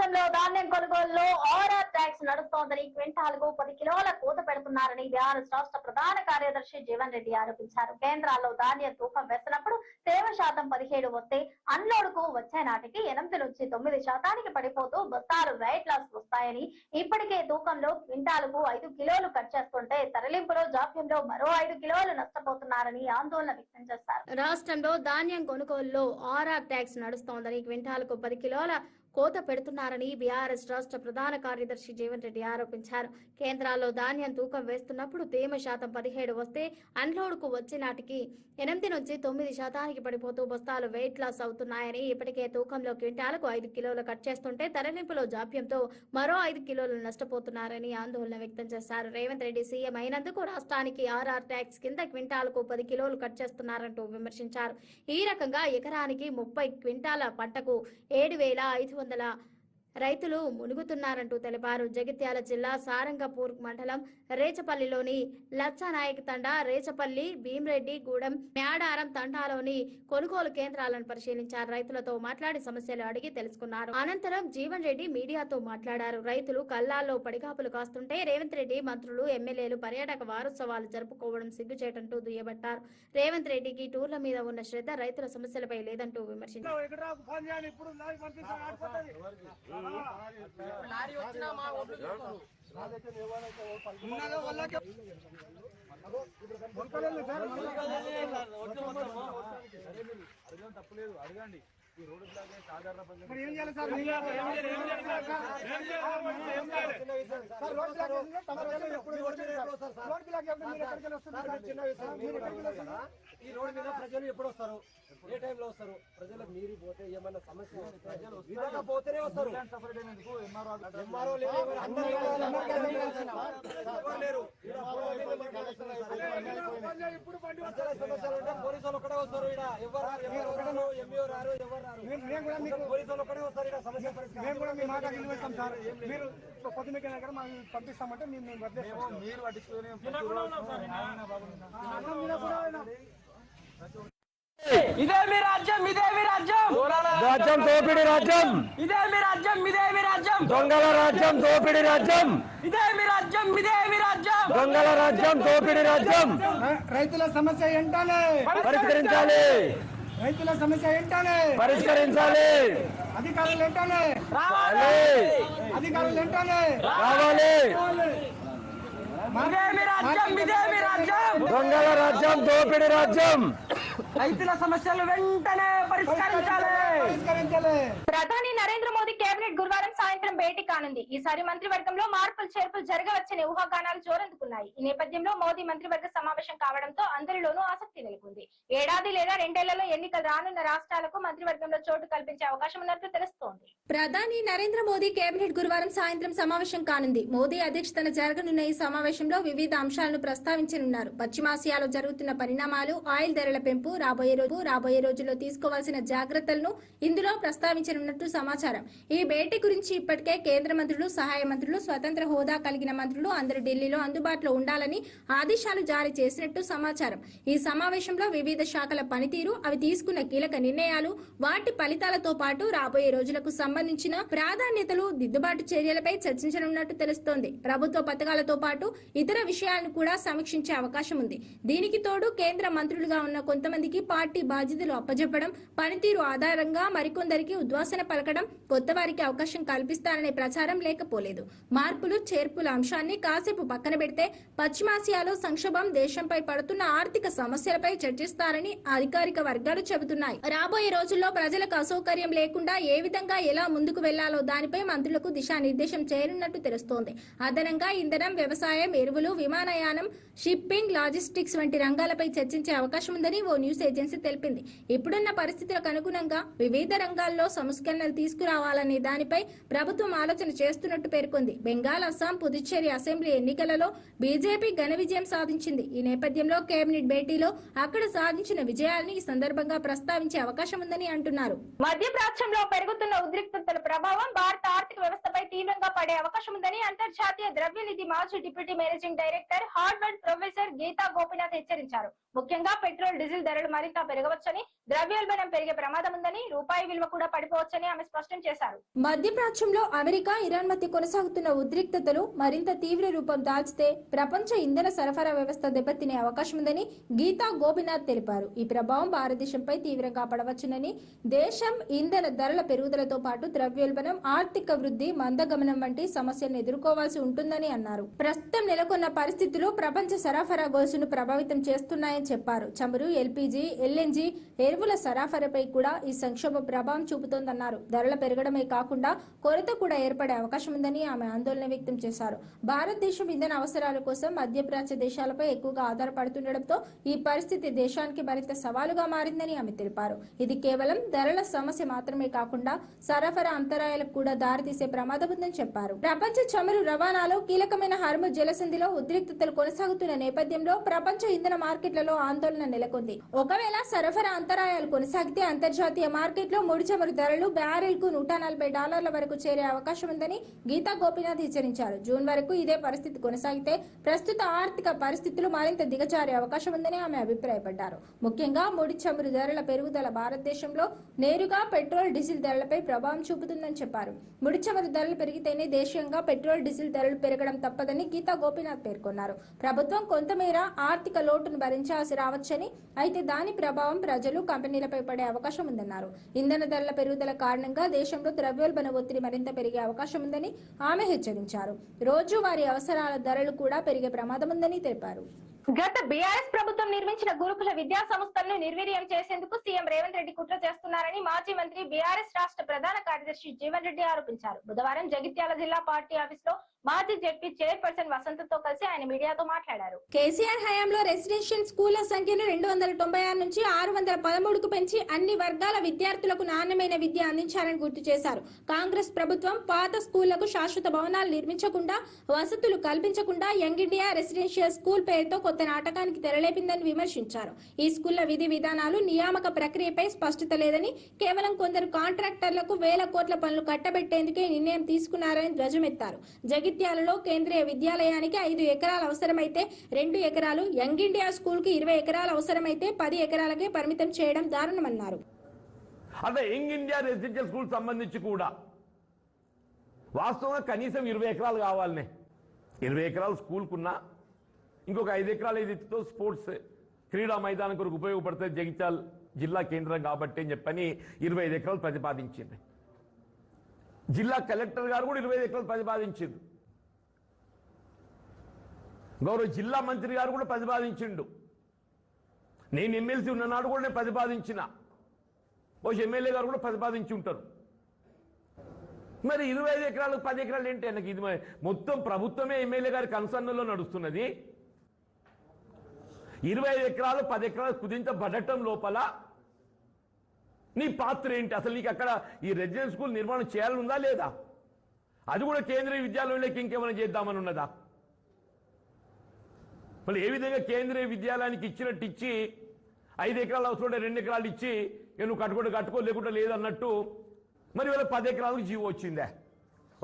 రాష్ట్రంలో ధాన్యం కొనుగోలులో ఆర్ఆర్ ట్యాక్స్ నడుస్తోందని క్వింటాలకు 10 కిలోల కోత పెడుతున్నారని బీఆర్ఎస్ రాష్ట్ర ప్రధాన కార్యదర్శి జీవన్ రెడ్డి ఆరోపించారు. కేంద్రాల్లో ధాన్యం తూకం వేసినప్పుడు తేమ శాతం 17 వస్తే అన్లోడ్ కు వచ్చే నాటికి 8 నుంచి 9 శాతానికి పడిపోతూ బస్తాలు వెయిట్ లాస్ వస్తాయని, ఇప్పటికే తూకంలో క్వింటాలకు 5 కిలోలు కట్ చేస్తుంటే తరలింపులో జాప్యంలో మరో 5 కిలోలు నష్టపోతున్నారని ఆందోళన వ్యక్తం చేశారు. రాష్ట్రంలో ధాన్యం కొనుగోలులో ఆర్ఆర్ ట్యాక్స్ నడుస్తోందని క్వింటాలకు 10 కిలోల కోత పెడుతున్నారని బీఆర్ఎస్ రాష్ట్ర ప్రధాన కార్యదర్శి జీవన్ రెడ్డి ఆరోపించారు. కేంద్రాల్లో ధాన్యం తూకం వేస్తున్నప్పుడు తేమ శాతం 17 వస్తే అన్లోడ్ కు వచ్చే నాటికి 8 నుంచి 9 శాతానికి పడిపోతూ బస్తాలు వెయిట్ లాస్ అవుతున్నాయని, ఇప్పటికే తూకంలో క్వింటాలకు 5 కిలోలు కట్ చేస్తుంటే తరలింపులో జాప్యంతో మరో 5 కిలోలు నష్టపోతున్నారని ఆందోళన వ్యక్తం చేశారు. రేవంత్ రెడ్డి సీఎం అయినందుకు రాష్ట్రానికి ఆర్ఆర్ ట్యాక్స్ కింద క్వింటాలకు 10 కిలోలు కట్ చేస్తున్నారంటూ విమర్శించారు. ఈ రకంగా ఎకరానికి 30 క్వింటాల పంటకు 7,500 రైతులు మునుగుతున్నారంటూ తెలిపారు. జగిత్యాల జిల్లా సారంగపూర్ మండలం రేచపల్లిలోని లచ్చానాయక్ తండా, రేచపల్లి, భీమరెడ్డి గూడెం, మేడారం తండాలోని కొనుగోలు కేంద్రాలను పరిశీలించారు. రైతులతో మాట్లాడి సమస్యలు అడిగి తెలుసుకున్నారు. అనంతరం జీవన్ రెడ్డి మీడియాతో మాట్లాడారు. రైతులు కల్లాల్లో పడిగాపులు కాస్తుంటే రేవంత్ రెడ్డి, మంత్రులు, ఎమ్మెల్యేలు పర్యాటక వారోత్సవాలు జరుపుకోవడం సిగ్గుచేటంటూ దుయ్యబట్టారు. రేవంత్ రెడ్డికి టూర్ల మీద ఉన్న శ్రద్ధ రైతుల సమస్యలపై లేదంటూ విమర్శించారు. లారీ వచ్చినా మా ఓట్లు తీసుకోరు. తప్పలేదు, అడగండి. ఈ రోడ్డు బ్లాక్ సాధారణ ఈ రోడ్డు మీద ప్రజలు ఎప్పుడు వస్తారు, ఏ టైంలో వస్తారు? ప్రజలకు మీరు పోతే ఏమన్నా సమస్య ప్రజలు పోతేనే వస్తారు. ఎంఆర్ఓ లేరు. ప్రజల సమస్యలు ఉంటే పోలీసులు ఒక్కడే వస్తారు. ఇక్కడ ఎవరు ఎంఈఓ రారు, ఎవరు రారు. పోలీసులు ఒక్కడే వస్తారు. ఇక్కడ సమస్య మీరు పొద్దున్న దగ్గర మనం పంపిస్తామంటే మేము మీరు పట్టించుకుని ఇదే మీ రాజ్యం, ఇదే మీ రాజ్యం, రాజ్యం దోపిడి రాజ్యం, ఇదే మీ రాజ్యం, ఇదే మీ రాజ్యం, దొంగల రాజ్యం దోపిడి రాజ్యం, ఇదే మీ రాజ్యం, ఇదే మీ రాజ్యం, దొంగల రాజ్యం దోపిడి రాజ్యం. రైతుల సమస్య ఏంటనే పరిష్కరించాలి, రైతుల సమస్య ఏంటనే పరిష్కరించాలి, అధికారులు ఏంటనే రావాలి, అధికారులు ఏంటనే రావాలి. ఇదే మీ రాజ్యం, ఇదే మీ రాజ్యం, దొంగల రాజ్యం దోపిడి రాజ్యం. రైతుల సమస్యలు వెంటనే పరిష్కరించాలి. ప్రధాని నరేంద్ర మోదీ కేబినెట్ గురువారం సాయంత్రం భేటీ కానుంది. ఈసారి మంత్రివర్గంలో మార్పులు చేర్పులు జరగవచ్చని ఊహాగానాలు జోరందుకున్నాయి. ఈ నేపథ్యంలో మోదీ మంత్రివర్గ సమావేశం కావడంతో అందరిలోనూ ఆసక్తి నెలకొంది. ఏడాది లేదా 2 ఏళ్లలో ఎన్నికలు రానున్న రాష్ట్రాలకు మంత్రివర్గంలో చోటు కల్పించే అవకాశం ఉన్నట్లు తెలుస్తోంది. ప్రధాని నరేంద్ర మోదీ కేబినెట్ గురువారం సాయంత్రం సమావేశం కానుంది. మోదీ అధ్యక్షతన జరగనున్న ఈ సమావేశంలో వివిధ అంశాలను ప్రస్తావించనున్నారు. పశ్చిమాసియాలో జరుగుతున్న పరిణామాలు, ఆయిల్ ధరల పెంపు, రాబోయే రోజుల్లో తీసుకోవాల్సిన జాగ్రత్తలను ఇందులో ప్రస్తావించనున్నట్టు సమాచారం. ఈ భేటీ గురించి ఇప్పటికే కేంద్ర మంత్రులు, సహాయ మంత్రులు, స్వతంత్ర హోదా కలిగిన మంత్రులు అందరూ ఢిల్లీలో అందుబాటులో ఉండాలని ఆదేశాలు జారీ చేసినట్టు సమాచారం. ఈ సమావేశంలో వివిధ శాఖల పనితీరు, అవి తీసుకున్న కీలక నిర్ణయాలు, వాటి ఫలితాలతో పాటు రాబోయే రోజులకు సంబంధించిన ప్రాధాన్యతలు, దిద్దుబాటు చర్యలపై చర్చించనున్నట్టు తెలుస్తోంది. ప్రభుత్వ పథకాలతో పాటు ఇతర విషయాలను కూడా సమీక్షించే అవకాశం ఉంది. దీనికి తోడు కేంద్ర మంత్రులుగా ఉన్న కొంతమందికి పార్టీ బాధ్యతలు అప్పజెప్పడం, పనితీరు ఆధారంగా మరికొందరికి ఉద్వాసన పలకడం, కొత్త వారికి అవకాశం కల్పిస్తారనే ప్రచారం లేకపోలేదు. మార్పులు చేర్పుల అంశాన్ని కాసేపు పక్కన పెడితే పశ్చిమాసియాలో సంక్షోభం, దేశంపై పడుతున్న ఆర్థిక సమస్యలపై చర్చిస్తారని అధికారిక వర్గాలు చెబుతున్నాయి. రాబోయే రోజుల్లో ప్రజలకు అసౌకర్యం లేకుండా ఏ విధంగా ఎలా ముందుకు వెళ్లాలో దానిపై మంత్రులకు దిశానిర్దేశం చేయనున్నట్టు తెలుస్తోంది. అదనంగా ఇంధనం, వ్యవసాయం, ఎరువులు, విమానయానం, షిప్పింగ్, లాజిస్టిక్స్ వంటి రంగాలపై చర్చించే అవకాశం ఉందని ఓ న్యూస్ ఏజెన్సీ తెలిపింది. ఇప్పుడున్న పరిస్థితులకు అనుగుణంగా వివిధ రంగాల్లో సంస్కరణలు తీసుకురావాలనే దానిపై ప్రభుత్వం ఆలోచన చేస్తున్నట్టు పేర్కొంది. బెంగాల్, అస్సాం, పుదుచ్చేరి అసెంబ్లీ ఎన్నికలలో బీజేపీ ఘన విజయం సాధించింది. ఈ నేపథ్యంలో కేబినెట్ భేటీలో అక్కడ సాధించిన విజయాలను ఈ సందర్భంగా ప్రస్తావించే అవకాశం ఉందని అంటున్నారు. మధ్యప్రాచ్యంలో పెరుగుతున్న ఉద్రిక్తతల ప్రభావం భారత ఆర్థిక వ్యవస్థపై తీవ్రంగా పడే అవకాశం ఉందని అంతర్జాతీయ ద్రవ్యనిధి మాజీ deputy managing director, Harvard professor Gita Gopinath హెచ్చరించారు. ముఖ్యంగా పెట్రోల్, డీజిల్ ధరలు మరింత పెరగవచ్చని, ద్రవ్యోల్బణం పెరిగే ప్రమాదం ఉందని, రూపాయి విలువ కూడా పడిపోవచ్చని ఆమె స్పష్టం చేశారు. మధ్యప్రాచ్యంలో అమెరికా, ఇరాన్ మధ్య కొనసాగుతున్న ఉద్రిక్తతలు మరింత తీవ్ర రూపం దాల్చితే ప్రపంచ ఇంధన సరఫరా వ్యవస్థ దెబ్బతినే అవకాశం ఉందని గీతా గోపినాథ్ తెలిపారు. ఈ ప్రభావం భారతదేశంపై తీవ్రంగా పడవచ్చునని, దేశం ఇంధన ధరల పెరుగుదలతో పాటు ద్రవ్యోల్బణం, ఆర్థిక వృద్ధి మందగమనం వంటి సమస్యలను ఎదుర్కోవాల్సి ఉంటుందని అన్నారు. ప్రస్తుతం నెలకొన్న పరిస్థితులు ప్రపంచ సరఫరా గొలుసును ప్రభావితం చేస్తున్నాయని చెప్పారు. చమురు, ఎల్పీజీ, ఎల్ఎన్జీ, ఎరువుల సరఫరాపై కూడా ఈ సంక్షోభ ప్రభావం చూపుతోందన్నారు. ధరల పెరగడమే కాకుండా కొరత కూడా ఏర్పడే అవకాశం ఉందని ఆమె ఆందోళన వ్యక్తం చేశారు. భారతదేశం ఇంధన అవసరాల కోసం మధ్యప్రాచ్య దేశాలపై ఎక్కువగా ఆధారపడుతుండటంతో ఈ పరిస్థితి దేశానికి మరింత సవాలుగా మారిందని ఆమె తెలిపారు. ఇది కేవలం ధరల సమస్య మాత్రమే కాకుండా సరఫరా అంతరాయాలకు కూడా దారితీసే ప్రమాదం ఉందని చెప్పారు. ప్రపంచ చమురు రవాణాలో కీలకమైన హార్ముజ్ జలసంధిలో ఉద్రిక్తతలు కొనసాగుతున్న నేపథ్యంలో ప్రపంచ ఇంధన మార్కెట్లలో ఆందోళన నెలకొంది. ఒకవేళ సరఫరా అంతరాయాలు కొనసాగితే అంతర్జాతీయ మార్కెట్లో ముడి చమురు ధరలు బ్యారెల్ కు $140 వరకు చేరే అవకాశం ఉందని గీతా గోపినాథ్ హెచ్చరించారు. జూన్ వరకు ఇదే పరిస్థితి కొనసాగితే ప్రస్తుత ఆర్థిక పరిస్థితులు మరింత దిగజారే అవకాశం ఉందని ఆమె అభిప్రాయపడ్డారు. ముఖ్యంగా ముడి చమురు ధరల పెరుగుదల భారతదేశంలో నేరుగా పెట్రోల్, డీజిల్ ధరలపై ప్రభావం చూపుతుందని చెప్పారు. ముడి చమురు ధరలు పెరిగితేనే దేశీయంగా పెట్రోల్, డీజిల్ ధరలు పెరగడం తప్పదని గీతా గోపినాథ్ పేర్కొన్నారు. ప్రభుత్వం కొంతమేర ఆర్థిక లోటును భరించాల్సి రావచ్చని, అయితే దాని ప్రభావం ప్రజలు, కంపెనీలపై పడే అవకాశం ఉందన్నారు. ఇంధన ధరల పెరుగుదల కారణంగా దేశంలో ద్రవ్యోల్బణ ఒత్తిడి మరింత పెరిగే అవకాశం ఉందని ఆమె హెచ్చరించారు. రోజువారీ అవసరాల ధరలు కూడా పెరిగే ప్రమాదం ఉందని తెలిపారు. గత బీఆర్ఎస్ ప్రభుత్వం నిర్మించిన గురుకుల విద్యా సంస్థలను నిర్వీర్యం చేసేందుకు సీఎం రేవంత్ రెడ్డి కుట్ర చేస్తున్నారని మాజీ మంత్రి బీఆర్ఎస్ రాష్ట్ర ప్రధాన కార్యదర్శి జీవన్ రెడ్డి ఆరోపించారు. బుధవారం జగిత్యాల జిల్లా పార్టీ ఆఫీస్ లో మాజీ జెడ్పీ చైర్పర్సన్ వసంతతో కలిసి ఆయన మీడియాతో మాట్లాడారు. కేసీఆర్ హయాంలో రెసిడెన్షియల్ స్కూళ్ల సంఖ్యను 296 నుంచి 613కు పెంచి అన్ని వర్గాల విద్యార్థులకు నాణ్యమైన విద్య అందించాలని గుర్తు చేశారు. కాంగ్రెస్ ప్రభుత్వం పాత స్కూళ్లకు శాశ్వత భవనాలు నిర్మించకుండా, వసతులు కల్పించకుండా యంగ్ ఇండియా రెసిడెన్షియల్ స్కూల్ పేరుతో కొత్త నాటకానికి తెరలేపిందని విమర్శించారు. ఈ స్కూళ్ల విధి విధానాలు, నియామక ప్రక్రియపై స్పష్టత లేదని, కేవలం కొందరు కాంట్రాక్టర్లకు వేల కోట్ల పనులు కట్టబెట్టేందుకే నిర్ణయం తీసుకున్నారని ధ్వజమెత్తారు. జగిత్యాలలో కేంద్రీయ విద్యాలయానికి 5 ఎకరాలు అవసరమైతే 2 ఎకరాలు, యంగ్ ఇండియా స్కూల్ కి 20 ఎకరాలు అవసరమైతే 10 ఎకరాలకే పరిమితం చేయడం దారుణమన్నారు. అంటే యంగ్ ఇండియా రెసిడెన్షియల్ స్కూల్ సంబంధించి కూడా వాస్తవంగా కనీసం 20 ఎకరాలు కావాలనే. 20 ఎకరాలు స్కూల్కున్నా ఇంకొక 5 ఎకరాలు ఏదైతే స్పోర్ట్స్ క్రీడా మైదానం కొరకు ఉపయోగపడుతుంది జగిత్యాల జిల్లా కేంద్రం కాబట్టి అని చెప్పని 25 ఎకరాలు ప్రతిపాదించింది. జిల్లా కలెక్టర్ గారు కూడా 25 ఎకరాలు ప్రతిపాదించింది. గౌరవ జిల్లా మంత్రి గారు కూడా ప్రతిపాదించిండు. నేను ఎమ్మెల్సీ ఉన్ననాడు కూడా నేను ప్రతిపాదించిన, బహుశా ఎమ్మెల్యే గారు కూడా ప్రతిపాదించి ఉంటారు. మరి 25 ఎకరాలు 10 ఎకరాలు ఏంటి? నాకు ఇది మొత్తం ప్రభుత్వమే ఎమ్మెల్యే గారి కన్సర్న్లో నడుస్తున్నది. 25 ఎకరాలు 10 ఎకరాలు కుదించబడటం లోపల నీ పాత్ర ఏంటి? అసలు నీకు అక్కడ ఈ రెసిడెన్షియల్ స్కూల్ నిర్మాణం చేయాలనుందా లేదా? అది కూడా కేంద్రీయ విద్యాలయంలోకి ఇంకేమైనా చేద్దామని ఉన్నదా? మళ్ళీ ఏ విధంగా కేంద్రీయ విద్యాలయానికి ఇచ్చినట్టు ఇచ్చి 5 ఎకరాలు అవసరం 2 ఎకరాలు ఇచ్చి నువ్వు కట్టుకో లేకుండా లేదన్నట్టు మరి వీళ్ళ 10 ఎకరాలకు జీవో వచ్చిందే.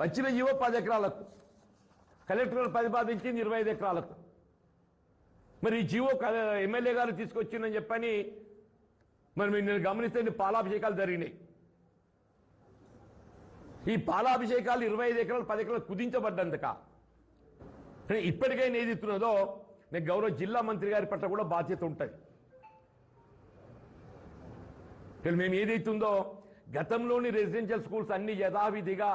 వచ్చిన జీవో 10 ఎకరాలకు, కలెక్టర్ ప్రతిపాదించింది 25 ఎకరాలకు. మరి ఈ జీవో ఎమ్మెల్యే గారు తీసుకొచ్చిందని చెప్పని మరి నేను గమనిస్తే పాలాభిషేకాలు జరిగినాయి. ఈ పాలాభిషేకాలు 25 ఎకరాలు 10 ఎకరాలు కుదించబడ్డందుక ఇప్పటికైనా ఏది ఇస్తున్నదో నేను గౌరవ జిల్లా మంత్రి గారి పట్ల కూడా బాధ్యత ఉంటుంది. మేము ఏదైతుందో గతంలోని రెసిడెన్షియల్ స్కూల్స్ అన్ని యథావిధిగా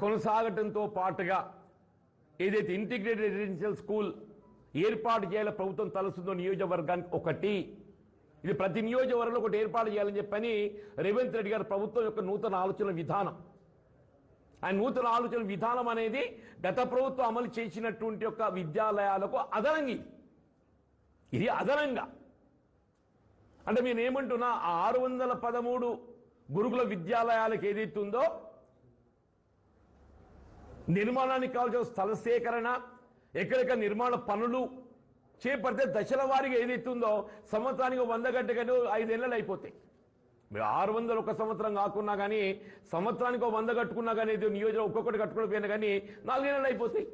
కొనసాగటంతో పాటుగా ఏదైతే ఇంటిగ్రేటెడ్ రెసిడెన్షియల్ స్కూల్ ఏర్పాటు చేయాల ప్రభుత్వం తలస్తుందో నియోజకవర్గానికి ఒకటి, ఇది ప్రతి నియోజకవర్గంలో ఒకటి ఏర్పాటు చేయాలని చెప్పని రేవంత్ రెడ్డి గారు ప్రభుత్వం యొక్క నూతన ఆలోచన విధానం. ఆ నూతన ఆలోచన విధానం అనేది గత ప్రభుత్వం అమలు చేసినటువంటి యొక్క విద్యాలయాలకు అదనంగా ఇది అదనంగా అంటే నేను ఏమంటున్నా 613 గురుకుల విద్యాలయాలకు ఏదైతే ఉందో నిర్మాణానికి కావాల్సిన స్థల సేకరణ, ఎక్కడెక్కడ నిర్మాణ పనులు చేపడితే దశల వారీగా ఏదైతే ఉందో సంవత్సరానికి 100 గంటలు 5 ఏళ్ళు అయిపోతాయి. మీరు 600 ఒక సంవత్సరం కాకున్నా కానీ సంవత్సరానికి 100 కట్టుకున్నా కానీ నియోజకవర్గం ఒక్కొక్కటి కట్టుకోకపోయినా కానీ 4 ఏళ్ళు అయిపోతాయి.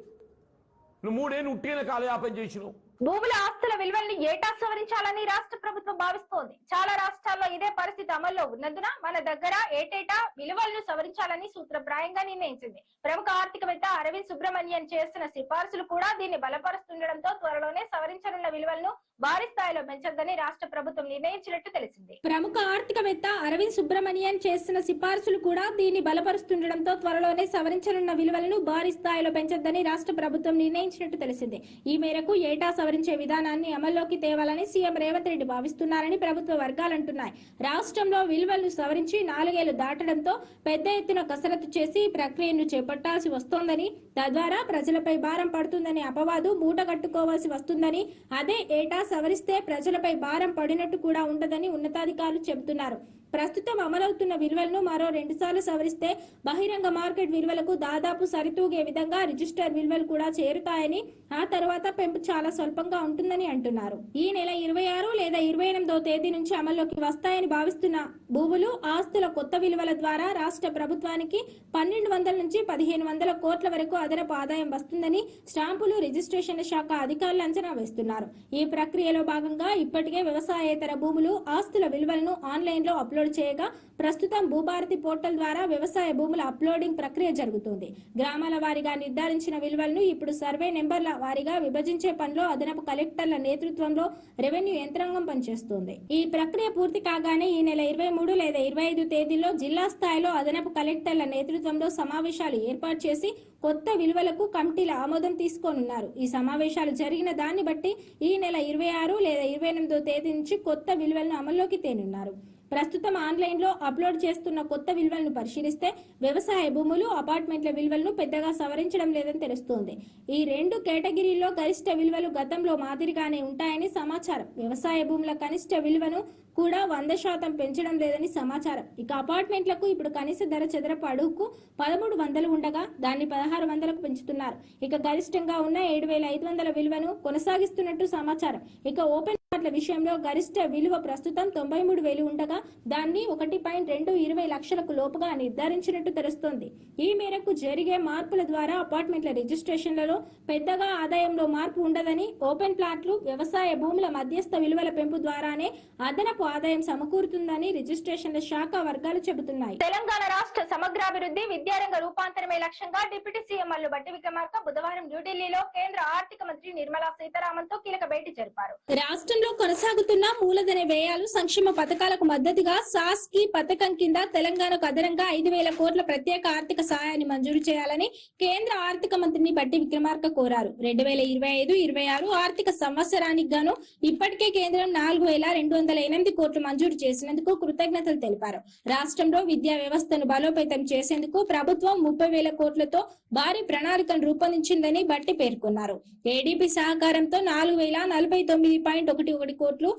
నువ్వు 3 ఏళ్ళు ఉట్టిన కాలయాపన చేసినావు. భూముల ఆస్తుల విలువల్ని ఏటా సవరించాలని రాష్ట్ర ప్రభుత్వం భావిస్తోంది. చాలా రాష్ట్రాల్లో ఇదే పరిస్థితి అమల్లో ఉన్నందున మన దగ్గర ఏటేటా విలువలను సవరించాలని సూత్రప్రాయంగా నిర్ణయించింది. ప్రముఖ ఆర్థికవేత్త అరవింద్ సుబ్రమణియన్ చేసిన సిఫార్సులు కూడా దీన్ని బలపరుస్తుండటంతో త్వరలోనే సవరించనున్న విలువలను భారీ స్థాయిలో పెంచొద్దని రాష్ట్ర ప్రభుత్వం నిర్ణయించినట్టు తెలిసింది. ప్రముఖ ఆర్థికవేత్త అరవింద్ సుబ్రమణియన్ చేసిన సిఫార్సులు కూడా దీన్ని బలపరుస్తుండటంతో త్వరలోనే సవరించనున్న విలువలను భారీ స్థాయిలో పెంచొద్దని రాష్ట్ర ప్రభుత్వం నిర్ణయించినట్టు తెలిసింది. ఈ మేరకు ఏటా సవరించే విధానాన్ని అమల్లోకి తేవాలని సీఎం రేవంత్ రెడ్డి భావిస్తున్నారని ప్రభుత్వ వర్గాలంటున్నాయి. రాష్ట్రంలో విలువలను సవరించి 4 ఏళ్లు దాటడంతో పెద్ద ఎత్తున కసరత్తు చేసి ప్రక్రియను చేపట్టాల్సి వస్తోందని, తద్వారా ప్రజలపై భారం పడుతుందని అపవాదు మూటగట్టుకోవాల్సి వస్తుందని, అదే ఏటా సవరిస్తే ప్రజలపై భారం పడినట్టు కూడా ఉండదని ఉన్నతాధికారులు చెబుతున్నారు. ప్రస్తుతం అమలవుతున్న విలువలను మరో 2 సార్లు సవరిస్తే బహిరంగ మార్కెట్ విలువలకు దాదాపు సరితూగే విధంగా రిజిస్టర్ విలువలు కూడా చేరుతాయని, ఆ తర్వాత పెంపు చాలా స్వల్పంగా ఉంటుందని అంటున్నారు. ఈ నెల 26 లేదా 28వ తేదీ నుంచి అమల్లోకి వస్తాయని భావిస్తున్న భూములు, ఆస్తుల కొత్త విలువల ద్వారా రాష్ట్ర ప్రభుత్వానికి 1200 నుంచి 1500 కోట్ల వరకు అదనపు ఆదాయం వస్తుందని స్టాంపులు, రిజిస్ట్రేషన్ల శాఖ అధికారులు అంచనా వేస్తున్నారు. ఈ ప్రక్రియలో భాగంగా ఇప్పటికే వ్యవసాయేతర భూములు, ఆస్తుల విలువలను ఆన్లైన్ లో అప్లోడ్ చేయగా ప్రస్తుతం భూభారతి పోర్టల్ ద్వారా వ్యవసాయ భూముల అప్లోడింగ్ ప్రక్రియ జరుగుతుంది. గ్రామాల వారీగా నిర్ధారించిన విలువలను ఇప్పుడు సర్వే నెంబర్ల వారీగా విభజించే పనిలో అదనపు కలెక్టర్ల నేతృత్వంలో రెవెన్యూ యంత్రాంగం పనిచేస్తుంది. ఈ ప్రక్రియ పూర్తి కాగానే ఈ నెల 23 లేదా 25 తేదీల్లో జిల్లా స్థాయిలో అదనపు కలెక్టర్ల నేతృత్వంలో సమావేశాలు ఏర్పాటు చేసి కొత్త విలువలకు కమిటీల ఆమోదం తీసుకోనున్నారు. ఈ సమావేశాలు జరిగిన దాన్ని బట్టి ఈ నెల 26 లేదా 28వ తేదీ నుంచి కొత్త విలువలను అమల్లోకి తేనున్నారు. ప్రస్తుతం ఆన్లైన్ లో అప్లోడ్ చేస్తున్న కొత్త విలువలను పరిశీలిస్తే వ్యవసాయ భూములు, అపార్ట్మెంట్ల విలువలను పెద్దగా సవరించడం లేదని తెలుస్తోంది. ఈ 2 కేటగిరీల్లో గరిష్ట విలువలు గతంలో మాదిరిగానే ఉంటాయని సమాచారం. వ్యవసాయ భూముల కనిష్ట విలువను కూడా 100% పెంచడం లేదని సమాచారం. ఇక అపార్ట్మెంట్లకు ఇప్పుడు కనీస ధర చదరపు అడుగుకు 1300 ఉండగా దాన్ని 1600కు పెంచుతున్నారు. ఇక గరిష్టంగా ఉన్న 7500 విలువను కొనసాగిస్తున్నట్టు సమాచారం. ఇక ఓపెన్ ప్లాట్ల విషయంలో గరిష్ట విలువ ప్రస్తుతం 93,000 ఉండగా దాన్ని 1.220 లక్షలకు లోపుగా నిర్ధారించినట్టు తెలుస్తోంది. ఈ మేరకు జరిగే మార్పుల ద్వారా అపార్ట్మెంట్ల రిజిస్ట్రేషన్లలో పెద్దగా ఆదాయంలో మార్పు ఉండదని, ఓపెన్ ప్లాట్లు, వ్యవసాయ భూముల మధ్యస్థ విలువల పెంపు ద్వారానే అదనపు ఆదాయం సమకూరుతుందని రిజిస్ట్రేషన్ల శాఖ వర్గాలు చెబుతున్నాయి. తెలంగాణ రాష్ట్ర సమగ్రాభివృద్ధి, విద్యారంగ రూపాంతరమే లక్ష్యంగా డిప్యూటీ సీఎం మల్లు భట్టి విక్రమార్క బుధవారం న్యూఢిల్లీలో కేంద్ర ఆర్థిక మంత్రి నిర్మలా సీతారామన్ తో కీలక భేటీ జరిపారు. రాష్ట్రంలో కొనసాగుతున్న మూలధన వ్యయాలు, సంక్షేమ పథకాలకు మద్దతుగా సాస్ కి పథకం కింద తెలంగాణకు అదనంగా 5,000 కోట్ల ప్రత్యేక ఆర్థిక సహాయాన్ని మంజూరు చేయాలని కేంద్ర ఆర్థిక మంత్రిని భట్టి విక్రమార్క కోరారు. 2025-26 ఆర్థిక సంవత్సరానికి గాను ఇప్పటికే కేంద్రం 4,208 కోట్లు మంజూరు చేసినందుకు కృతజ్ఞతలు తెలిపారు. రాష్ట్రంలో విద్యా వ్యవస్థను బలోపేతం చేసేందుకు ప్రభుత్వం 30,000 కోట్లతో భారీ ప్రణాళికను రూపొందించిందని భట్టి పేర్కొన్నారు. ఏడీపీ సహకారంతో 4,049.11 కోట్లు,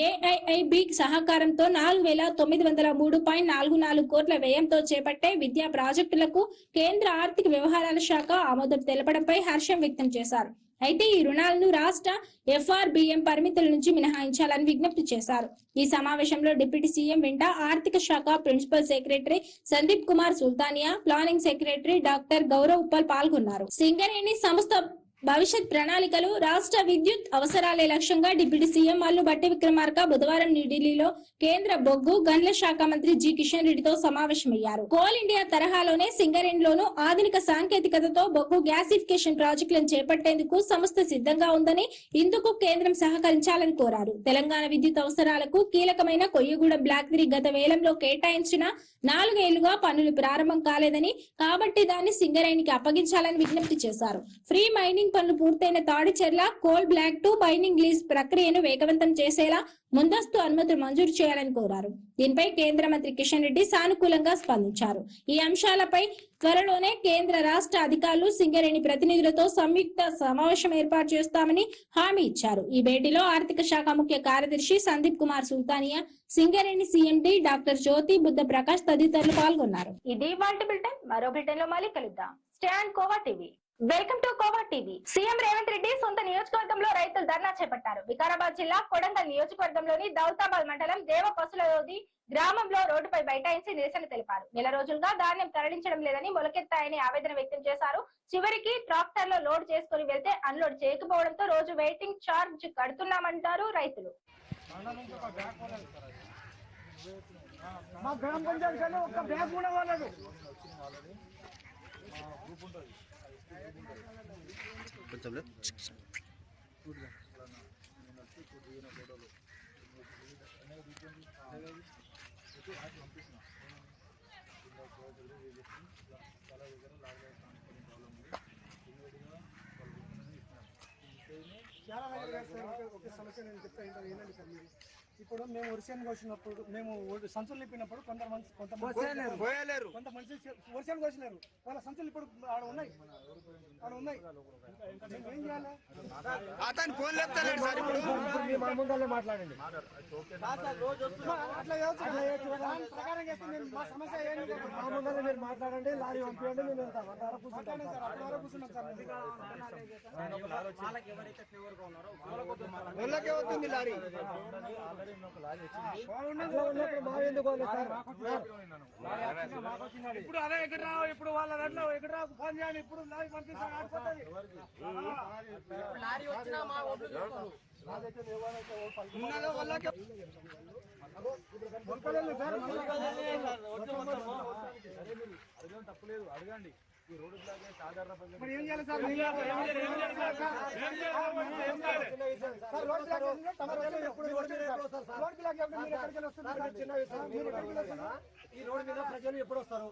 ఏఐఐబి సహకారంతో 4,903.44 కోట్ల వ్యయంతో చేపట్టే విద్యా ప్రాజెక్టులకు కేంద్ర ఆర్థిక వ్యవహారాల శాఖ ఆమోదం తెలపడంపై హర్షం వ్యక్తం చేశారు. అయితే ఈ రుణాలను రాష్ట్ర FRBM పరిమితుల నుంచి మినహాయించాలని విజ్ఞప్తి చేశారు. ఈ సమావేశంలో డిప్యూటీ సీఎం వెంట ఆర్థిక శాఖ principal secretary Sandeep Kumar Sultania, planning secretary doctor Gaurav Uppal పాల్గొన్నారు. సింగరేణి సంస్థ భవిష్యత్ ప్రణాళికలు, రాష్ట్ర విద్యుత్ అవసరాలే లక్ష్యంగా డిప్యూటీ సీఎం మల్లు భట్టి విక్రమార్క బుధవారం న్యూఢిల్లీలో కేంద్ర బొగ్గు గనుల శాఖ మంత్రి జి కిషన్ రెడ్డితో సమావేశమయ్యారు. కోల్ ఇండియా తరహాలోనే సింగరేణిలోనూ ఆధునిక సాంకేతికతతో బొగ్గు గ్యాసిఫికేషన్ ప్రాజెక్టులను చేపట్టేందుకు సంస్థ సిద్ధంగా ఉందని, ఇందుకు కేంద్రం సహకరించాలని కోరారు. తెలంగాణ విద్యుత్ అవసరాలకు కీలకమైన కొయ్యగూడెం బ్లాక్ 3 గత వేలంలో కేటాయించిన 4 ఏళ్లుగా పనులు ప్రారంభం కాలేదని, కాబట్టి దాన్ని సింగరేణికి అప్పగించాలని విజ్ఞప్తి చేశారు. ఫ్రీ మైనింగ్ పనులు పూర్తయిన Tadicherla coal block 2 mining lease ప్రక్రియను వేగవంతం చేసేలా ముందస్తు అనుమతులు మంజూరు చేయాలని కోరారు. దీనిపై కేంద్ర మంత్రి కిషన్ రెడ్డి సానుకూలంగా స్పందించారు. ఈ అంశాలపై త్వరలోనే కేంద్ర రాష్ట్ర అధికారులు, సింగరేణి ప్రతినిధులతో సంయుక్త సమావేశం ఏర్పాటు చేస్తామని హామీ ఇచ్చారు. ఈ భేటీలో ఆర్థిక శాఖ ముఖ్య కార్యదర్శి సందీప్ కుమార్ సుల్తానియా, సింగరేణి CMD డాక్టర్ జ్యోతి బుద్ధ ప్రకాష్ తదితరులు పాల్గొన్నారు. ఇది వాల్టి బులెటిన్. మరో బులెటిన్ లో మళ్ళీ కలుద్దాం. Stay and khoa TV. Welcome to khoa TV. CM Revanth Reddy సొంత నియోజకవర్గంలో రైతులు ధర్నా చేపట్టారు. వికారాబాద్ జిల్లా కొడంగల్ నియోజకవర్గంలోని దౌతాబాద్ మండలం దేవపసులలోది గ్రామంలో రోడ్డుపై బైఠాయించి నిరసన తెలిపారు. నెల రోజులుగా ధాన్యం తరలించడం లేదని మొలకెత్తాయని ఆవేదన వ్యక్తం చేశారు. చివరికి ట్రాక్టర్లో లోడ్ చేసుకుని వెళ్తే అన్లోడ్ చేయకపోవడంతో రోజు వెయిటింగ్ ఛార్జ్ కడుతున్నామంటారు రైతులు. మా గ్రామ పంచాయతీలో ఒక్క బ్యాగ్ కూడా వాళ్ళదు. చాలా ఒక సమస్య నేను చెప్తా ఏంటంటే సార్, మీరు ఇప్పుడు మేము వరిసేను కోసినప్పుడు మేము సంచులు నింపినప్పుడు కొంతమంది వరిసేను కోసినారు, వాళ్ళ సంచులు ఇప్పుడు ఆడ ఉన్నాయి. ఏం చేయాలి? మాట్లాడండి. ప్రకారం చేస్తే మా సమస్య ఏంటి? మా ముందర మీరు మాట్లాడండి, లారీ పంపించండి, మేము వెళ్తాం. కూర్చున్నాం సార్. అవుతుంది లారీ ఇప్పుడు అదే ఎక్కడ రావు. ఇప్పుడు వాళ్ళ దాంట్లో ఎక్కడ రావు ఫోన్ చేయండి. ఇప్పుడు లారీ పంపిస్తాను ఆడిపోతుంది. తప్పులేదు, అడగండి. ఈ రోడ్డు బ్లాక్ సాధారణ ఏం చేయాలి సార్? ఈ రోడ్డు మీద ప్రజలు ఎప్పుడు వస్తారు?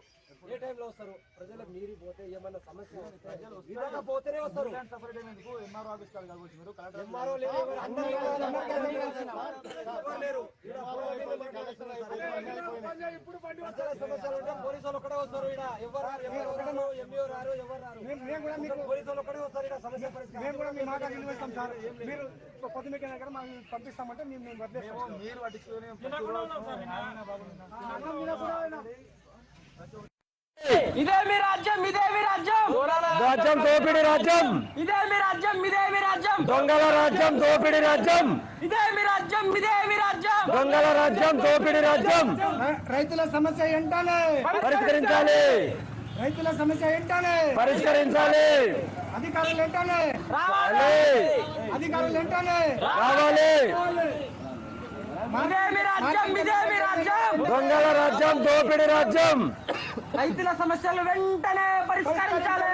ఏ టైంలో వస్తారు? ప్రజలకు నీరు పోతే ఏమన్నా సమస్య పోతేనే వస్తారు. ఎంఆర్ఓ ఆఫీస్ కాదు, ఎంఆర్ఓ లేరు. ఇప్పుడు సమస్యలు ఉంటే పోలీసు వాళ్ళు ఒక్కడే వస్తారు. ఎవరు ఎంఈఓ రారు, ఎవరు రారు. పోలీసు వాళ్ళు ఒక్కడే వస్తారు. సమస్య మేము కూడా మీ మాట నిలవేస్తాం సార్. మీరు పొద్దుమికి దగ్గర మాకు పంపిస్తామంటే మేము వదిలేస్తాం. మీరు పట్టించుకొని ఇదే మీ రాజ్యం, ఇదే మీ రాజ్యం. రాజ్యం దోపిడీ రాజ్యం, ఇదే మీ రాజ్యం, ఇదే మీ రాజ్యం. దొంగల రాజ్యం, దోపిడీ రాజ్యం. ఇదే మీ రాజ్యం, ఇదే మీ రాజ్యం. దొంగల రాజ్యం, దోపిడీ రాజ్యం. రైతుల సమస్య ఏంటనే పరిష్కరించాలి, రైతుల సమస్య ఏంటనే పరిష్కరించాలి. అధికారులు ఏంటనే రావాలి, అధికారులు ఏంటనే రావాలి. ఇదే మీ రాజ్యం, ఇదే మీ రాజ్యం. దొంగల రాజ్యం, దోపిడీ రాజ్యం. రైతుల సమస్యలు వెంటనే పరిష్కరించాలి.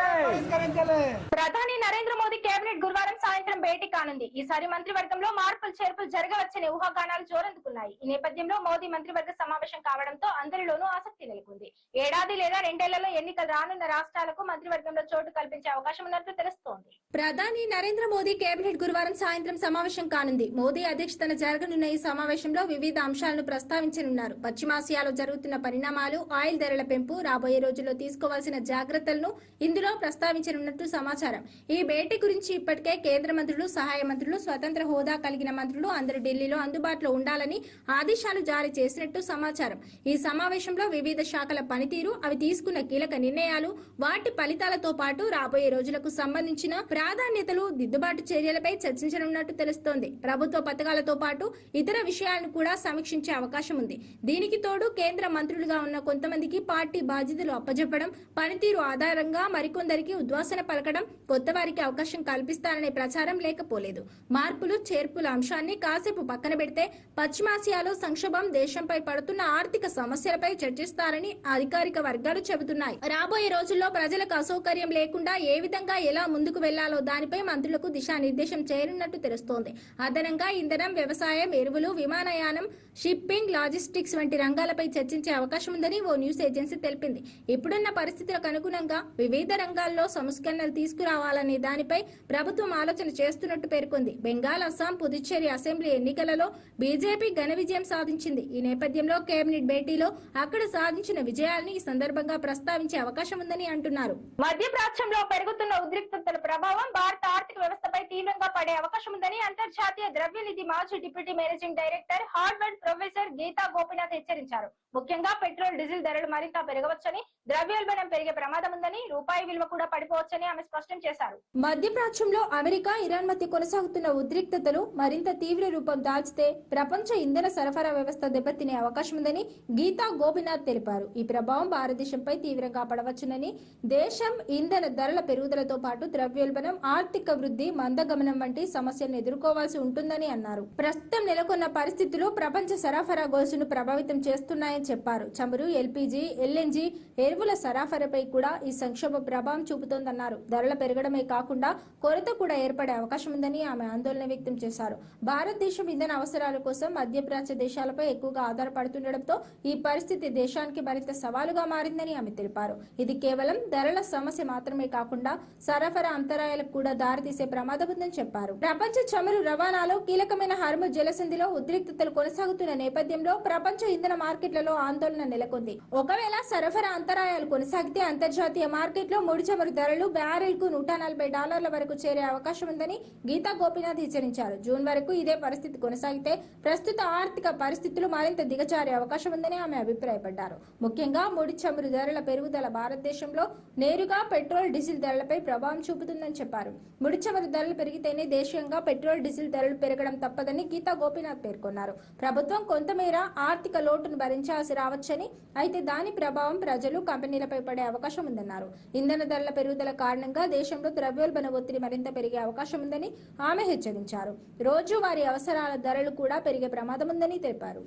ప్రధాని నరేంద్ర మోదీ కేబినెట్ గురువారం సాయంత్రం భేటీ కానుంది. ఈసారి మంత్రివర్గంలో మార్పులు చేర్పులు జరగవచ్చనే ఊహాగానాలు జోరందుకున్నాయి. ఈ నేపథ్యంలో మోదీ మంత్రివర్గ సమావేశం కావడంతో అందరిలోనూ ఆసక్తి నెలకొంది. ఏడాది లేదా రెండేళ్లలో ఎన్నికలు రానున్న రాష్ట్రాలకు మంత్రివర్గంలో చోటు కల్పించే అవకాశం ఉన్నట్లు తెలుస్తోంది. ప్రధాని నరేంద్ర మోదీ కేబినెట్ గురువారం సాయంత్రం సమావేశం కానుంది. మోదీ అధ్యక్షతన జరగనున్న ఈ సమావేశంలో వివిధ అంశాలను ప్రస్తావించనున్నారు. పశ్చిమాసియాలో జరుగుతున్న పరిణామాలు, ఆయిల్ ధరల పెంపు, రాబోయే రోజుల్లో తీసుకోవాల్సిన జాగ్రత్తలను ఇందులో ప్రస్తావించనున్నట్టు సమాచారం. ఈ భేటీ గురించి ఇప్పటికే కేంద్ర మంత్రులు, సహాయ మంత్రులు, స్వతంత్ర హోదా కలిగిన మంత్రులు అందరూ ఢిల్లీలో అందుబాటులో ఉండాలని ఆదేశాలు జారీ చేసినట్టు సమాచారం. ఈ సమావేశంలో వివిధ శాఖల పనితీరు, అవి తీసుకున్న కీలక నిర్ణయాలు, వాటి ఫలితాలతో పాటు రాబోయే రోజులకు సంబంధించిన ప్రాధాన్యతలు, దిద్దుబాటు చర్యలపై చర్చించనున్నట్టు తెలుస్తోంది. ప్రభుత్వ పథకాలతో పాటు ఇతర విషయాలను కూడా సమీక్షించే అవకాశం ఉంది. దీనికి తోడు కేంద్ర మంత్రులుగా ఉన్న కొంతమందికి పార్టీ బాధ్యతలు అప్పజెప్పడం, పనితీరు ఆధారంగా మరికొందరికి ఉద్వాసన పలకడం, కొత్త వారికి అవకాశం కల్పిస్తారనే ప్రచారం లేకపోలేదు. మార్పులు చేర్పుల అంశాన్ని కాసేపు పక్కన పెడితే పశ్చిమాసియాలో సంక్షోభం, దేశంపై పడుతున్న ఆర్థిక సమస్యలపై చర్చిస్తారని అధికారిక వర్గాలు చెబుతున్నాయి. రాబోయే రోజుల్లో ప్రజలకు అసౌకర్యం లేకుండా ఏ విధంగా ఎలా ముందుకు వెళ్లాలో దానిపై మంత్రులకు దిశానిర్దేశం చేయనున్నట్టు తెలుస్తోంది. అదనంగా ఇంధనం, వ్యవసాయం, ఎరువులు, విమానయానం, షిప్పింగ్, లాజిస్టిక్స్ వంటి రంగాలపై చర్చించే అవకాశం ఉందని ఓ న్యూస్ ఏజెన్సీ తెలిపింది. ఇప్పుడున్న పరిస్థితులకు అనుగుణంగా వివిధ రంగాల్లో సంస్కరణలు తీసుకురావాలనే దానిపై ప్రభుత్వం ఆలోచన చేస్తున్నట్టు పేర్కొంది. బెంగాల్, అస్సాం, పుదుచ్చేరి అసెంబ్లీ ఎన్నికలలో బీజేపీ ఘన విజయం సాధించింది. ఈ నేపథ్యంలో కేబినెట్ భేటీలో అక్కడ సాధించిన విజయాలను ఈ సందర్భంగా ప్రస్తావించే అవకాశం ఉందని అంటున్నారు. మధ్యప్రాచ్యంలో పెరుగుతున్న ఉద్రిక్తతల ప్రభావం భారత ఆర్థిక వ్యవస్థపై తీవ్రంగా పడే అవకాశం ఉందని అంతర్జాతీయ ద్రవ్యనిధి మాజీ deputy managing director Harvard professor Gita Gopinath హెచ్చరించారు. ముఖ్యంగా పెట్రోల్ డీజిల్ ధరలు మరింత పెరగవచ్చని, ద్రవ్యోల్బణం పెరిగే ప్రమాదం ఉందని, రూపాయి విలువ కూడా పడిపోవచ్చని ఆమె స్పష్టం చేశారు. మధ్యప్రాచ్యంలో అమెరికా, ఇరాన్ మధ్య కొనసాగుతున్న ఉద్రిక్తతలు మరింత తీవ్ర రూపం దాల్చితే ప్రపంచ ఇంధన సరఫరా వ్యవస్థ దెబ్బతినే అవకాశం ఉందని గీతా గోపినాథ్ తెలిపారు. ఈ ప్రభావం భారతదేశంపై తీవ్రంగా పడవచ్చునని, దేశం ఇంధన ధరల పెరుగుదలతో పాటు ద్రవ్యోల్బణం, ఆర్థిక వృద్ధి మందగమనం వంటి సమస్యలను ఎదుర్కోవాల్సి ఉంటుందని అన్నారు. ప్రస్తుతం నెలకొన్న పరిస్థితులు ప్రపంచ సరఫరా గొలుసును ప్రభావితం చేస్తున్నాయని చెప్పారు. చమురు, ఎల్పీజీ, ఎల్ఎన్జీ, ఎరువుల సరఫరాపై కూడా ఈ సంక్షోభ ప్రభావం చూపుతోందన్నారు. ధరల పెరగడమే కాకుండా కొరత కూడా ఏర్పడే అవకాశం ఉందని ఆమె ఆందోళన వ్యక్తం చేశారు. భారతదేశం ఇంధన అవసరాల కోసం మధ్యప్రాచ్య దేశాలపై ఎక్కువగా ఆధారపడుతుండటంతో ఈ పరిస్థితి దేశానికి మరింత సవాలుగా మారిందని ఆమె తెలిపారు. ఇది కేవలం ధరల సమస్య మాత్రమే కాకుండా సరఫరా అంతరాయాలకు కూడా దారితీసే ప్రమాదం ఉందని చెప్పారు. ప్రపంచ చమురు రవాణాలో కీలకమైన హార్ముజ్ జలసంధిలో ఉద్రిక్తతలు కొనసాగుతున్న నేపథ్యంలో ప్రపంచ ఇంధన మార్కెట్లలో ఆందోళన నెలకొంది. ఒకవేళ సరఫరా అంతరాయాలు కొనసాగితే అంతర్జాతీయ మార్కెట్లో ముడి చమురు ధరలు బ్యారెల్ కు $140 వరకు చేరే అవకాశం ఉందని గీతా గోపినాథ్ హెచ్చరించారు. జూన్ వరకు ఇదే పరిస్థితి కొనసాగితే ప్రస్తుత ఆర్థిక పరిస్థితులు మరింత దిగజారే అవకాశం ఉందని ఆమె అభిప్రాయపడ్డారు. ముఖ్యంగా ముడి చమురు ధరల పెరుగుదల భారతదేశంలో నేరుగా పెట్రోల్, డీజిల్ ధరలపై ప్రభావం చూపుతుందని చెప్పారు. ముడి చమురు ధరలు పెరిగితేనే దేశీయంగా పెట్రోల్, డీజిల్ ధరలు పెరగడం తప్పదని గీతా గోపినాథ్ పేర్కొన్నారు. ప్రభుత్వం కొంతమేర ఆర్థిక లోటును భరించాల్సి రావచ్చని, అయితే దాని ప్రభావం ప్రజలు, కంపెనీలపై పడే అవకాశం ఉందన్నారు. ఇంధన ధరల పెరుగుదల కారణంగా దేశంలో ద్రవ్యోల్బణ ఒత్తిడి మరింత పెరిగే అవకాశం ఉందని ఆమె హెచ్చరించారు. రోజువారీ అవసరాల ధరలు కూడా పెరిగే ప్రమాదం ఉందని తెలిపారు.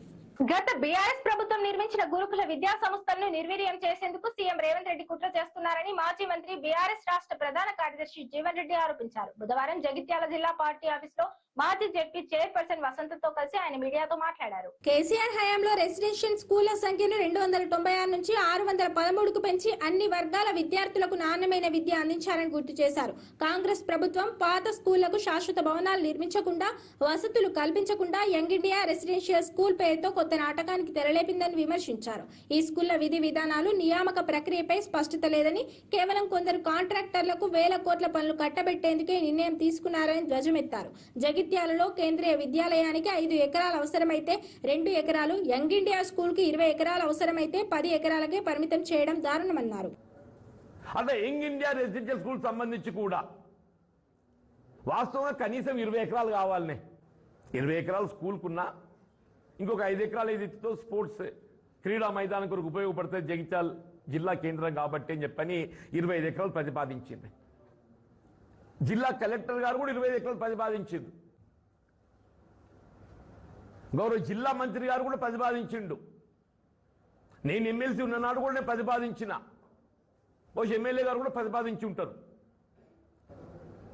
గత బీఆర్ఎస్ ప్రభుత్వం నిర్మించిన గురుకుల విద్యా సంస్థలను నిర్వీర్యం చేసేందుకు సీఎం రేవంత్ రెడ్డి కుట్ర చేస్తున్నారని మాజీ మంత్రి బీఆర్ఎస్ రాష్ట్ర ప్రధాన కార్యదర్శి జీవన్ రెడ్డి ఆరోపించారు. బుధవారం జగిత్యాల జిల్లా పార్టీ ఆఫీసులో మాజీ జెడ్పీ చైర్పర్సన్ వసంతతో కలిసి ఆయన మీడియాతో మాట్లాడారు. కేసీఆర్ హయాంలో రెసిడెన్షియల్ స్కూళ్ల సంఖ్యను 296 నుంచి 613కు పెంచి అన్ని వర్గాల విద్యార్థులకు నాణ్యమైన విద్య అందించాలని గుర్తు చేశారు. కాంగ్రెస్ ప్రభుత్వం పాత స్కూళ్లకు శాశ్వత భవనాలు నిర్మించకుండా, వసతులు కల్పించకుండా యంగ్ ఇండియా రెసిడెన్షియల్ స్కూల్ పేరుతో కొత్త నాటకానికి తెరలేపిందని విమర్శించారు. ఈ స్కూళ్ల విధి విధానాలు, నియామక ప్రక్రియపై స్పష్టత లేదని, కేవలం కొందరు కాంట్రాక్టర్లకు వేల కోట్ల పనులు కట్టబెట్టేందుకే నిర్ణయం తీసుకున్నారని ధ్వజమెత్తారు. జగిత్యాలలో కేంద్రీయ విద్యాలయానికి 5 ఎకరాలు అవసరమైతే 2 ఎకరాలు, యంగ్ ఇండియా స్కూల్ కి 20 ఎకరాలు అవసరమైతే 10 ఎకరాలకే పరిమితం చేయడం దారుణమన్నారు. అంటే యంగ్ ఇండియా రెసిడెన్షియల్ స్కూల్ సంబంధించి కూడా వాస్తవంగా కనీసం 20 ఎకరాలు కావాలనే. 20 ఎకరాలు స్కూల్కున్నా ఇంకొక 5 ఎకరాలు ఏదైతే స్పోర్ట్స్ క్రీడా మైదానం కొరకు ఉపయోగపడుతుంది జగిత్యాల జిల్లా కేంద్రం కాబట్టి అని చెప్పని 25 ఎకరాలు ప్రతిపాదించింది. జిల్లా కలెక్టర్ గారు కూడా 25 ఎకరాలు ప్రతిపాదించింది. గౌరవ జిల్లా మంత్రి గారు కూడా ప్రతిపాదించిండు. నేను ఎమ్మెల్సీ ఉన్ననాడు కూడా నేను ప్రతిపాదించిన, బహుశా ఎమ్మెల్యే గారు కూడా ప్రతిపాదించి ఉంటారు.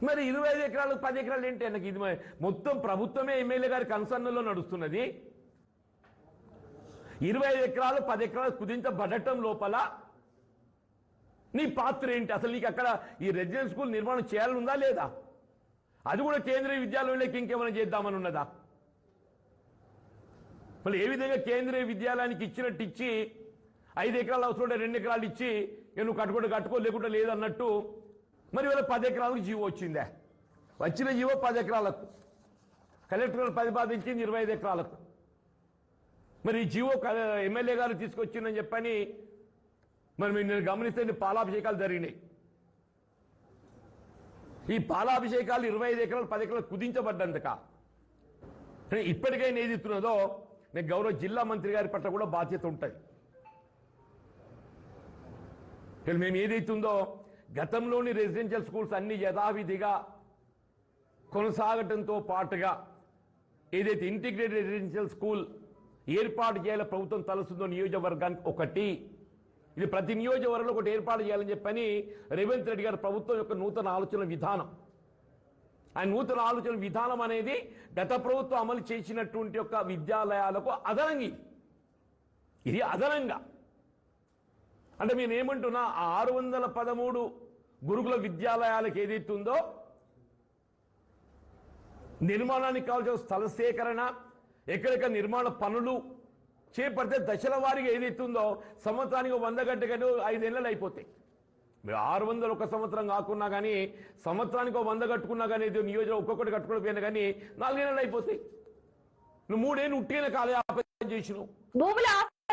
మరి 25 ఎకరాలు 10 ఎకరాలు ఏంటి? నాకు ఇది మొత్తం ప్రభుత్వమే ఎమ్మెల్యే గారి కన్సర్న్లో నడుస్తున్నది. 25 ఎకరాలు 10 ఎకరాలు కుదించబడటం లోపల నీ పాత్ర ఏంటి? అసలు నీకు అక్కడ ఈ రెసిడెన్షియల్ స్కూల్ నిర్మాణం చేయాలనుందా లేదా? అది కూడా కేంద్రీయ విద్యాలయంలోకి ఇంకేమైనా చేద్దామని ఉన్నదా? మళ్ళీ ఏ విధంగా కేంద్రీయ విద్యాలయానికి ఇచ్చినట్టు ఇచ్చి 5 ఎకరాలు అవసరం 2 ఎకరాలు ఇచ్చి నువ్వు కట్టుకో లేకుండా లేదన్నట్టు మరి వీళ్ళ 10 ఎకరాలకు జీవో వచ్చిందే. వచ్చిన జీవో 10 ఎకరాలకు, కలెక్టర్ ప్రతిపాదించింది 25 ఎకరాలకు. మరి ఈ జీవో ఎమ్మెల్యే గారు తీసుకొచ్చిందని చెప్పని మరి నేను గమనిస్తే పాలాభిషేకాలు జరిగినాయి. ఈ పాలాభిషేకాలు 25 ఎకరాలు 10 ఎకరాలు కుదించబడ్డందుక ఇప్పటికైనా ఏది ఇస్తున్నదో నేను గౌరవ జిల్లా మంత్రి గారి పట్ల కూడా బాధ్యత ఉంటుంది. మేము ఏదైతుందో గతంలోని రెసిడెన్షియల్ స్కూల్స్ అన్ని యథావిధిగా కొనసాగటంతో పాటుగా ఏదైతే ఇంటిగ్రేటెడ్ రెసిడెన్షియల్ స్కూల్ ఏర్పాటు చేయాల ప్రభుత్వం తలస్తుందో నియోజకవర్గానికి ఒకటి, ఇది ప్రతి నియోజకవర్గంలో ఒకటి ఏర్పాటు చేయాలని చెప్పని రేవంత్ రెడ్డి గారు ప్రభుత్వం యొక్క నూతన ఆలోచన విధానం. ఆ నూతన ఆలోచన విధానం అనేది గత ప్రభుత్వం అమలు చేసినటువంటి యొక్క విద్యాలయాలకు అదనంగా ఇది అదనంగా అంటే నేను ఏమంటున్నా 613 గురుకుల విద్యాలయాలకు ఏదైతే ఉందో నిర్మాణానికి కావాల్సిన స్థల సేకరణ, ఎక్కడెక్కడ నిర్మాణ పనులు చేపడితే దశల వారీగా ఏదైతే ఉందో సంవత్సరానికి 100 గంటలు 5 ఏళ్ళు అయిపోతాయి. మీరు 600 ఒక సంవత్సరం కాకున్నా కానీ సంవత్సరానికి 100 కట్టుకున్నా కానీ నియోజకవర్గం ఒక్కొక్కటి కట్టుకోకపోయినా కానీ 4 ఏళ్ళు అయిపోతాయి. నువ్వు 3 ఏళ్ళు ఉట్టిన కాలయాపన చేసినావు. భూముల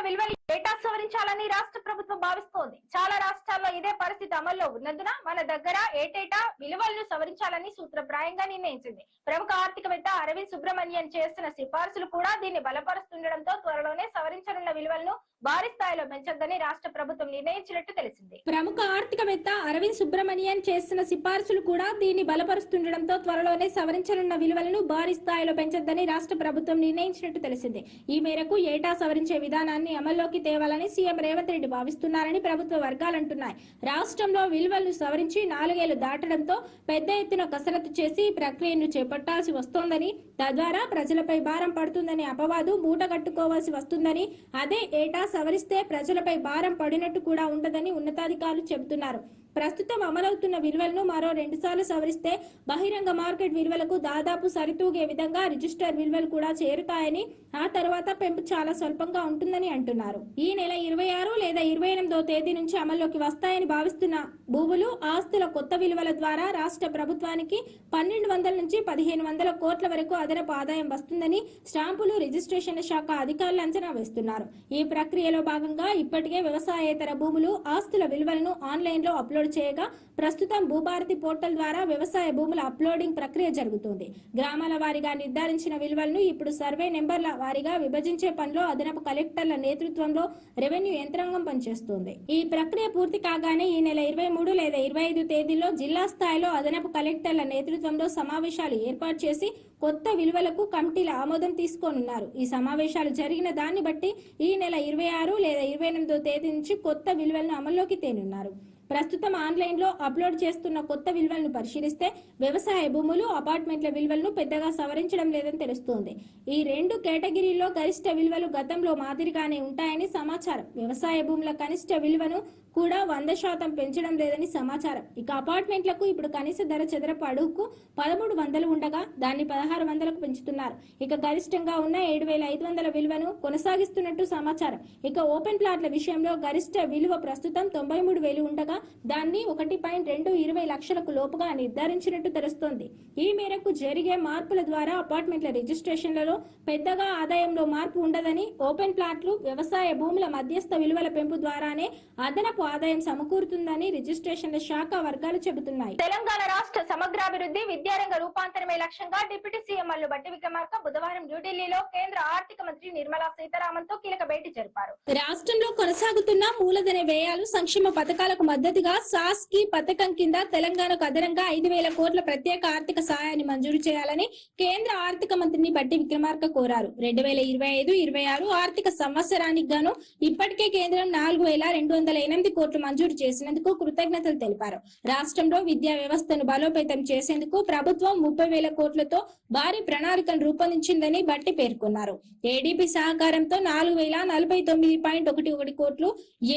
విలువలు ఏటా సవరించాలని రాష్ట్ర ప్రభుత్వం భావిస్తోంది. చాలా రాష్ట్రాల్లో ఇదే పరిస్థితి అమల్లో ఉన్నందున మన దగ్గర ఏటేటా విలువలను సవరించాలని సూత్రప్రాయంగా నిర్ణయించింది. ప్రముఖ ఆర్థికవేత్త అరవింద్ సుబ్రమణియన్ చేసిన సిఫార్సులు కూడా దీన్ని బలపరుస్తుండటంతో త్వరలోనే సవరించనున్న విలువలను భారీ స్థాయిలో పెంచొద్దని రాష్ట్ర ప్రభుత్వం నిర్ణయించినట్టు తెలిసింది. ప్రముఖ ఆర్థికవేత్త అరవింద్ సుబ్రమణియన్ చేసిన సిఫార్సులు కూడా దీన్ని బలపరుస్తుండటంతో త్వరలోనే సవరించనున్న విలువలను భారీ స్థాయిలో పెంచొద్దని రాష్ట్ర ప్రభుత్వం నిర్ణయించినట్టు తెలిసింది. ఈ మేరకు ఏటా సవరించే విధానాన్ని అమల్లోకి తేవాలని సీఎం రేవంత్ రెడ్డి భావిస్తున్నారని ప్రభుత్వ వర్గాలంటున్నాయి. రాష్ట్రంలో విలువలను సవరించి 4 ఏళ్లు దాటడంతో పెద్ద ఎత్తున కసరత్తు చేసి ఈ ప్రక్రియను చేపట్టాల్సి వస్తోందని, తద్వారా ప్రజలపై భారం పడుతుందని అపవాదు మూటగట్టుకోవాల్సి వస్తుందని, అదే ఏటా సవరిస్తే ప్రజలపై భారం పడినట్టు కూడా ఉండదని ఉన్నతాధికారులు చెబుతున్నారు. ప్రస్తుతం అమలవుతున్న విలువలను మరో 2 సార్లు సవరిస్తే బహిరంగ మార్కెట్ విలువలకు దాదాపు సరితూగే విధంగా రిజిస్టర్ విలువలు కూడా చేరుతాయని, ఆ తర్వాత పెంపు చాలా స్వల్పంగా ఉంటుందని అంటున్నారు. ఈ నెల 26 లేదా 28వ తేదీ నుంచి అమల్లోకి వస్తాయని భావిస్తున్న భూములు, ఆస్తుల కొత్త విలువల ద్వారా రాష్ట్ర ప్రభుత్వానికి 1200 నుంచి 1500 కోట్ల వరకు అదనపు ఆదాయం వస్తుందని స్టాంపులు రిజిస్ట్రేషన్ల శాఖ అధికారులు అంచనా వేస్తున్నారు. ఈ ప్రక్రియలో భాగంగా ఇప్పటికే వ్యవసాయేతర భూములు, ఆస్తుల విలువలను ఆన్లైన్ లో అప్లోడ్ చేయగా ప్రస్తుతం భూభారతి పోర్టల్ ద్వారా వ్యవసాయ భూముల అప్లోడింగ్ ప్రక్రియ జరుగుతుంది. గ్రామాల వారీగా నిర్ధారించిన విలువలను ఇప్పుడు సర్వే నెంబర్ల వారీగా విభజించే పనిలో అదనపు కలెక్టర్ల నేతృత్వంలో రెవెన్యూ యంత్రాంగం పనిచేస్తుంది. ఈ ప్రక్రియ పూర్తి కాగానే ఈ నెల 23 లేదా 25 తేదీల్లో జిల్లా స్థాయిలో అదనపు కలెక్టర్ల నేతృత్వంలో సమావేశాలు ఏర్పాటు చేసి కొత్త విలువలకు కమిటీల ఆమోదం తీసుకోనున్నారు. ఈ సమావేశాలు జరిగిన దాన్ని బట్టి ఈ నెల 26 లేదా 28వ తేదీ నుంచి కొత్త విలువలను అమల్లోకి తేనున్నారు. ప్రస్తుతం ఆన్లైన్ లో అప్లోడ్ చేస్తున్న కొత్త విలువలను పరిశీలిస్తే వ్యవసాయ భూములు, అపార్ట్మెంట్ల విలువలను పెద్దగా సవరించడం లేదని తెలుస్తోంది. ఈ 2 కేటగిరీల్లో గరిష్ట విలువలు గతంలో మాదిరిగానే ఉంటాయని సమాచారం. వ్యవసాయ భూముల కనిష్ట విలువను కూడా 100% పెంచడం లేదని సమాచారం. ఇక అపార్ట్మెంట్లకు ఇప్పుడు కనీస ధర చదరపు అడుగుకు 1300 ఉండగా దాన్ని 1600కు పెంచుతున్నారు. ఇక గరిష్టంగా ఉన్న 7500 విలువను కొనసాగిస్తున్నట్టు సమాచారం. ఇక ఓపెన్ ప్లాట్ల విషయంలో గరిష్ట విలువ ప్రస్తుతం 93,000 ఉండగా దాన్ని 1.220 లక్షలకు లోపుగా నిర్ధారించినట్టు తెలుస్తోంది. ఈ మేరకు జరిగే మార్పుల ద్వారా అపార్ట్మెంట్ల రిజిస్ట్రేషన్లలో పెద్దగా ఆదాయంలో మార్పు ఉండదని, ఓపెన్ ప్లాట్లు, వ్యవసాయ భూముల మధ్యస్థ విలువల పెంపు ద్వారానే అదనపు ఆదాయం సమకూరుతుందని రిజిస్ట్రేషన్ల శాఖ వర్గాలు చెబుతున్నాయి. తెలంగాణ రాష్ట్ర సమగ్రాభివృద్ధి, విద్యారంగ రూపాంతరమే లక్ష్యంగా డిప్యూటీ సీఎం మల్లు భట్టి విక్రమార్క బుధవారం న్యూఢిల్లీలో కేంద్ర ఆర్థిక మంత్రి నిర్మలా సీతారామన్ తో కీలక భేటీ జరిపారు. రాష్ట్రంలో కొనసాగుతున్న మూలధన వ్యయాలు, సంక్షేమ పథకాలకు మద్దతుగా సాస్కి పథకం కింద తెలంగాణకు అదనంగా 5,000 కోట్ల ప్రత్యేక ఆర్థిక సహాయాన్ని మంజూరు చేయాలని కేంద్ర ఆర్థిక మంత్రిని భట్టి విక్రమార్క కోరారు. 2025-26 ఆర్థిక సంవత్సరానికి గాను ఇప్పటికే కేంద్రం 4,208 కోట్లు మంజూరు చేసినందుకు కృతజ్ఞతలు తెలిపారు. రాష్ట్రంలో విద్యా వ్యవస్థను బలోపేతం చేసేందుకు ప్రభుత్వం 30,000 కోట్లతో భారీ ప్రణాళికను రూపొందించిందని భట్టి పేర్కొన్నారు. ఏడీబీ సహకారంతో 4,049.11 కోట్లు,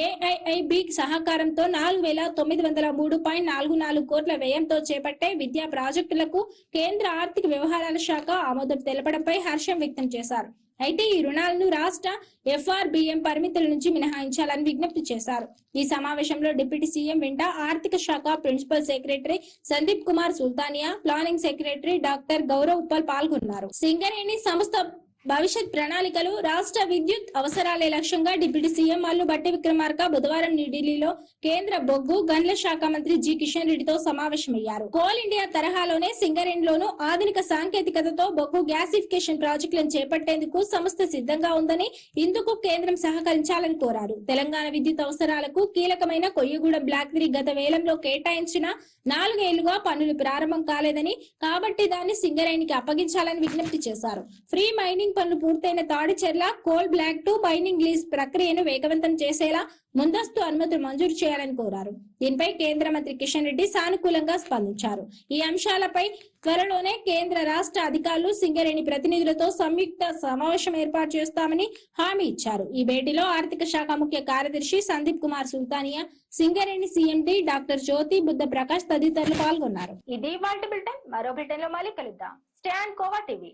ఏఐఐబి సహకారంతో 4,903.44 కోట్ల వ్యయంతో చేపట్టే విద్యా ప్రాజెక్టులకు కేంద్ర ఆర్థిక వ్యవహారాల శాఖ ఆమోదం తెలపడంపై హర్షం వ్యక్తం చేశారు. అయితే ఈ రుణాలను రాష్ట్ర FRBM పరిమితుల నుంచి మినహాయించాలని విజ్ఞప్తి చేశారు. ఈ సమావేశంలో డిప్యూటీ సీఎం వెంట ఆర్థిక శాఖ principal secretary Sandeep Kumar Sultania, planning secretary doctor Gaurav Uppal పాల్గొన్నారు. సింగరేణి సంస్థ భవిష్యత్ ప్రణాళికలు, రాష్ట్ర విద్యుత్ అవసరాలే లక్ష్యంగా డిప్యూటీ సీఎం మల్లు భట్టి విక్రమార్క బుధవారం న్యూఢిల్లీలో కేంద్ర బొగ్గు గనుల శాఖ మంత్రి జి కిషన్ రెడ్డితో సమావేశమయ్యారు. కోల్ ఇండియా తరహాలోనే సింగరేణిలోనూ ఆధునిక సాంకేతికతతో బొగ్గు గ్యాసిఫికేషన్ ప్రాజెక్టులను చేపట్టేందుకు సంస్థ సిద్ధంగా ఉందని, ఇందుకు కేంద్రం సహకరించాలని కోరారు. తెలంగాణ విద్యుత్ అవసరాలకు కీలకమైన కొయ్యగూడెం బ్లాక్ 3 గత వేలంలో కేటాయించిన 4 ఏళ్లుగా పనులు ప్రారంభం కాలేదని, కాబట్టి దాన్ని సింగరేణికి అప్పగించాలని విజ్ఞప్తి చేశారు. ఫ్రీ మైనింగ్ పనులు పూర్తయిన Tadicherla coal block 2 mining lease ప్రక్రియను వేగవంతం చేసేలా ముందస్తు అనుమతులు మంజూరు చేయాలని కోరారు. దీనిపై కేంద్ర మంత్రి కిషన్ రెడ్డి సానుకూలంగా స్పందించారు. ఈ అంశాలపై త్వరలోనే కేంద్ర రాష్ట్ర అధికారులు సింగరేణి ప్రతినిధులతో సంయుక్త సమావేశం ఏర్పాటు చేస్తామని హామీ ఇచ్చారు. ఈ భేటీలో ఆర్థిక శాఖ ముఖ్య కార్యదర్శి సందీప్ కుమార్ సుల్తానియా, సింగరేణి సీఎండీ డాక్టర్ జ్యోతి బుద్ధ ప్రకాష్ తదితరులు పాల్గొన్నారు. ఇది వాల్ట్ బులెటిన్. మరో బులెటిన్ లో మళ్ళీ కలుద్దాం. Stay and khoa TV.